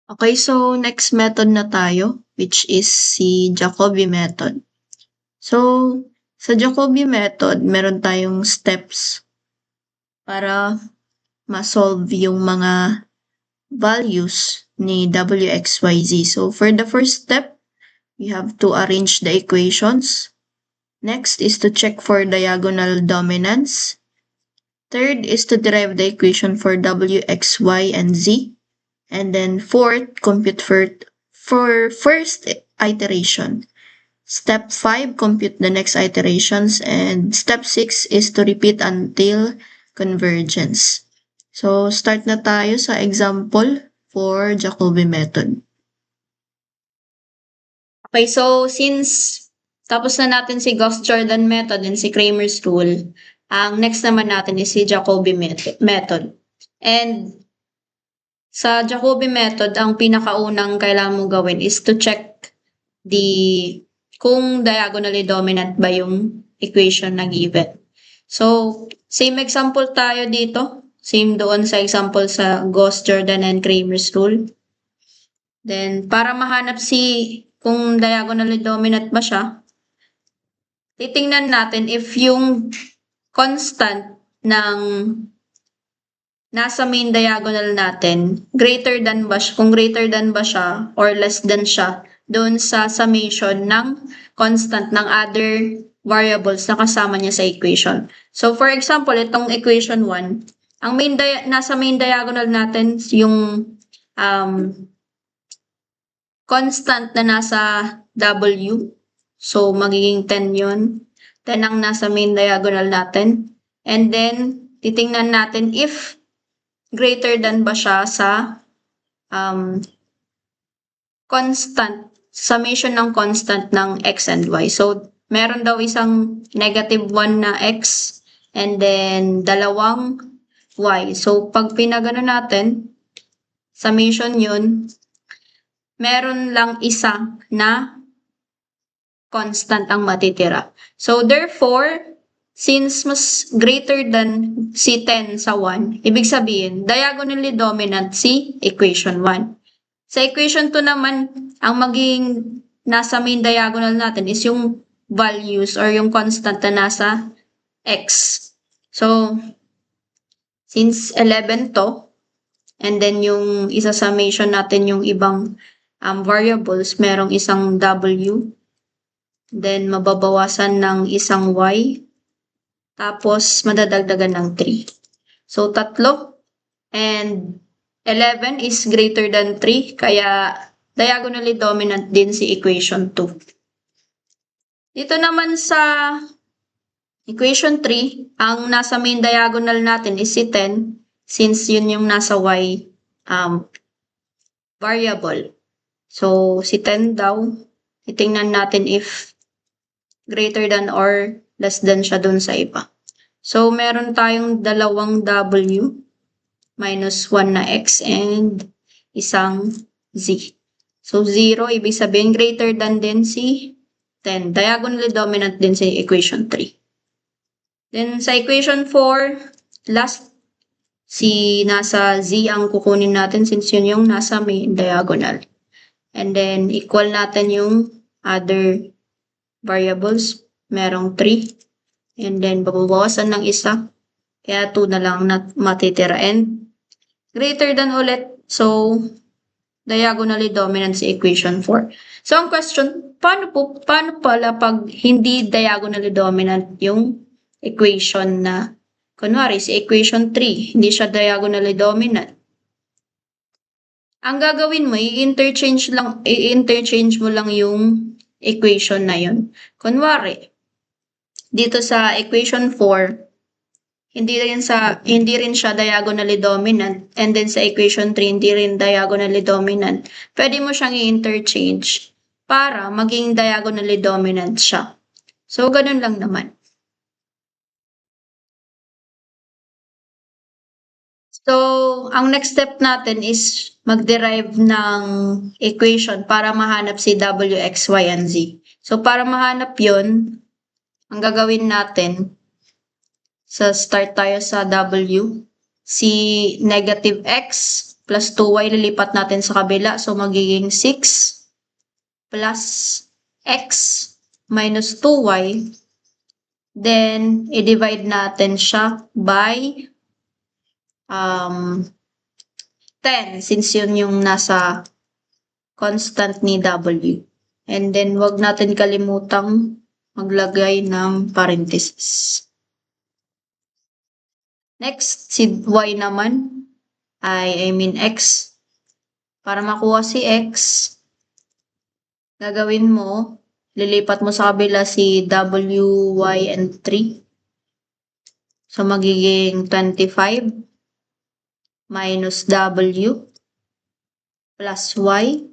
Okay, so next method na tayo, which is si Jacobi method. So, sa Jacobi method, meron tayong steps para ma-solve yung mga values ni W, X, Y, Z. So, for the first step, you have to arrange the equations. Next is to check for diagonal dominance. Third is to derive the equation for W, X, Y, and Z. And then fourth, compute for first iteration. Step 5, compute the next iterations. And step 6 is to repeat until convergence. So, start na tayo sa example for Jacobi method. Okay, so since tapos na natin si Gauss-Jordan method and si Cramer's rule, ang next naman natin is si Jacobi method. And sa Jacobi method, ang pinakaunang kailangan mong gawin is to check kung diagonally dominant ba yung equation na given. So, same example tayo dito. Same doon sa example sa Gauss-Jordan and Cramer's rule. Then, para mahanap kung diagonally dominant ba siya, titingnan natin if yung constant ng nasa main diagonal natin, kung greater than ba siya or less than siya doon sa summation ng constant ng other variables na kasama niya sa equation. So, for example, itong equation 1, ang nasa main diagonal natin yung constant na nasa W. So, magiging 10 yun. 10 ang nasa main diagonal natin. And then, titingnan natin if greater than ba siya sa constant, summation ng constant ng X and Y. So, meron daw isang -1 na X and then dalawang Y. So, pag pinagano natin, summation yun, meron lang isa na constant ang matitira. So, therefore, since mas greater than si 10 sa 1, ibig sabihin, diagonally dominant si equation 1. Sa equation 2 naman, ang magiging nasa main diagonal natin is yung values or yung constant na nasa X. So, since 11 to, and then yung isa summation natin yung ibang variables, merong isang W, then mababawasan ng isang Y, tapos madadagdagan ng 3. So, 3 and 11 is greater than 3, kaya diagonally dominant din si equation 2. Dito naman sa equation 3, ang nasa main diagonal natin is si 10, since yun yung nasa Y variable. So, si 10 daw, titingnan natin if greater than or less than siya dun sa iba. So, meron tayong dalawang W minus 1 na X and isang Z. So, 0, ibig sabihin greater than din si 10. Diagonally dominant din si equation 3. Then, sa equation 4, last, nasa Z ang kukunin natin since yun yung nasa main diagonal. And then, equal natin yung other variables. Merong 3. And then, babawasan ng isa. Kaya 2 na lang na matitira. And greater than ulit. So, diagonally dominant si equation 4. So, ang question, paano pala pag hindi diagonally dominant yung equation na, kunwari, si equation 3, hindi siya diagonally dominant. Ang gagawin mo, i-interchange mo lang yung equation na yun. Kunwari, dito sa equation 4, hindi rin siya diagonally dominant, and then sa equation 3, hindi rin diagonally dominant. Pwede mo siyang i-interchange para maging diagonally dominant siya. So, ganun lang naman. So, ang next step natin is mag-derive ng equation para mahanap si W, X, Y, and Z. So, para mahanap yon, ang gagawin natin, start tayo sa W, si negative X plus 2y, lilipat natin sa kabila. So, magiging 6 plus x minus 2y. Then, i-divide natin siya by 10 since yun yung nasa constant ni w. And then, wag natin kalimutang maglagay ng parenthesis. Next, si y naman I mean x. Para makuha si x, gagawin mo, lilipat mo sa kabila si w, y, and 3. So, magiging 25 minus w plus y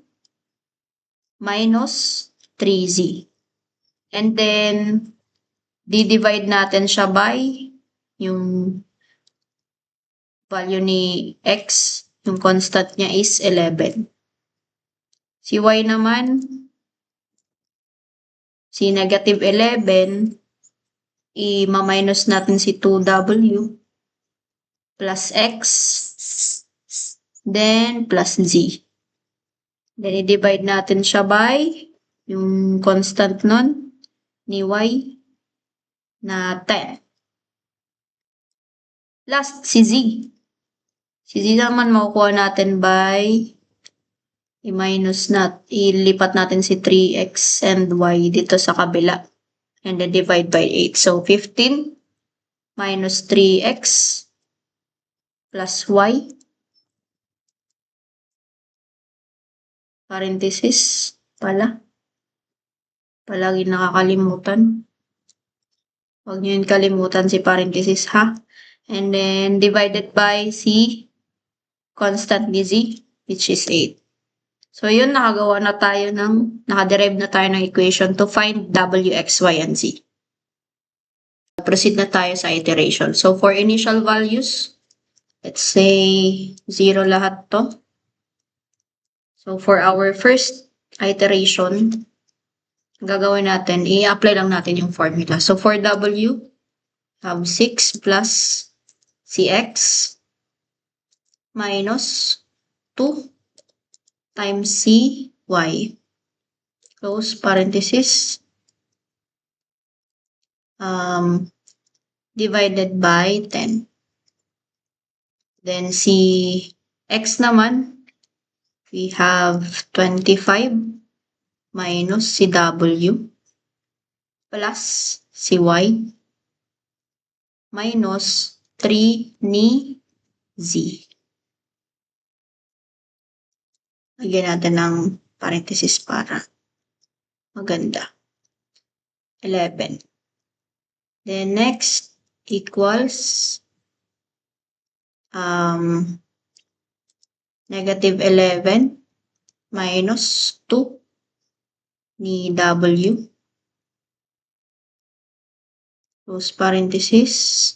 minus 3z. And then, di-divide natin siya by yung value ni x, yung constant niya is 11. Si y naman, si negative 11, i-minus natin si 2w plus x, then plus z. Then, i-divide natin siya by yung constant nun ni y na 10. Last, si z. Si z naman makukuha natin by ilipat natin si 3x and y dito sa kabila. And then divide by 8. So, 15 minus 3x plus y parenthesis pala. Palagi nakakalimutan. Huwag nyo yun kalimutan si parenthesis ha. And then divided by si constant ni z, which is 8. So yun, nakaderive na tayo ng equation to find w, x, y, and z. Proceed na tayo sa iteration. So for initial values, let's say 0 lahat to. So for our first iteration, gagawin natin, i-apply lang natin yung formula. So for w, have 6 plus cx minus 2 times cy, close parenthesis, divided by 10. Then si x naman, we have 25 minus si w plus si y minus 3 ni z. Lagyan natin ng parenthesis para maganda. 11. Then next equals negative 11 minus 2 ni w, close parenthesis,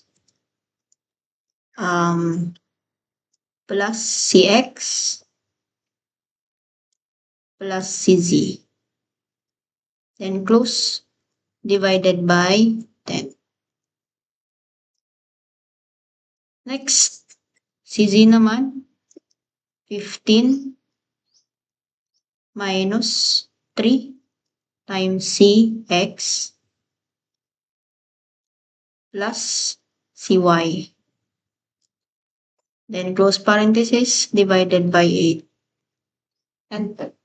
plus cx plus cz, then close, divided by 10. Next, cz naman, 15 minus 3 times cx plus cy. Then close parenthesis, divided by 8. Enter.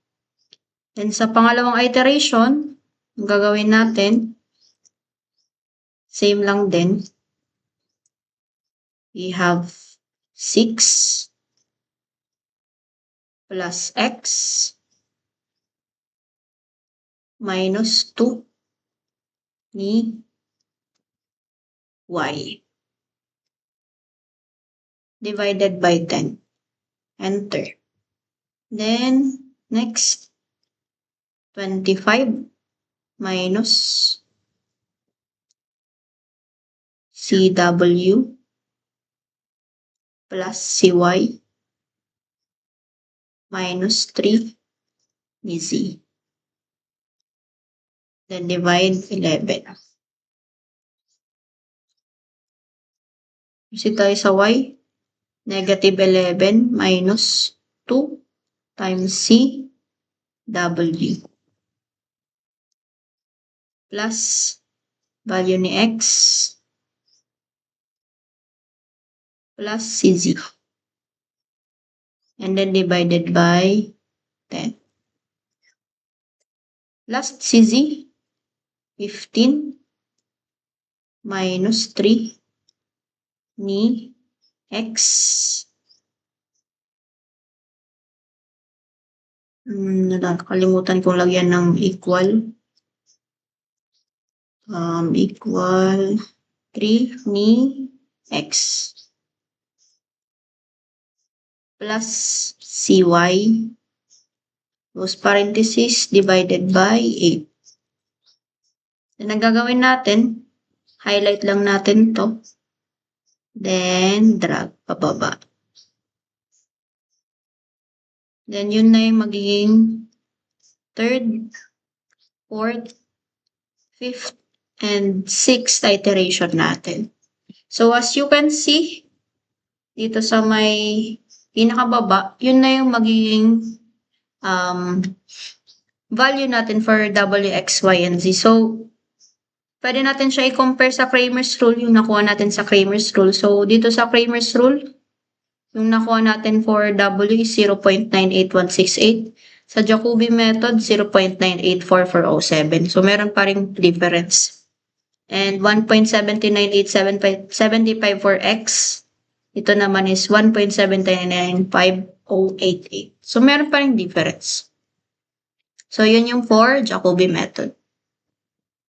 Then sa pangalawang iteration, ang gagawin natin, same lang din. We have 6 plus x minus 2 ni y divided by 10. Enter. Then, next, 25 minus cw plus cy minus 3 ni z. Then divide 11. Proceed tayo sa y. negative 11 minus 2 times C W plus value ni X plus CZ. And then divided by 10. Last CZ, 15 minus 3 ni X. Nakalimutan kong lagyan ng equal. Equal 3 ni X. Plus CY. Close parenthesis divided by 8. Then, ang gagawin natin, highlight lang natin to. Then, drag pababa. Then, yun na yung magiging third, fourth, fifth, and sixth iteration natin. So, as you can see, dito sa may pinakababa, yun na yung magiging value natin for W, X, Y, and Z. So, pwede natin siya i-compare sa Cramer's rule, yung nakuha natin sa Cramer's rule. So, dito sa Cramer's rule, yung nakuha natin for W is 0.98168. Sa Jacobi method, 0.984407. So, meron pa ring difference. And 1.798775 for X. Ito naman is 1.799588. So, meron pa ring difference. So, yun yung for Jacobi method.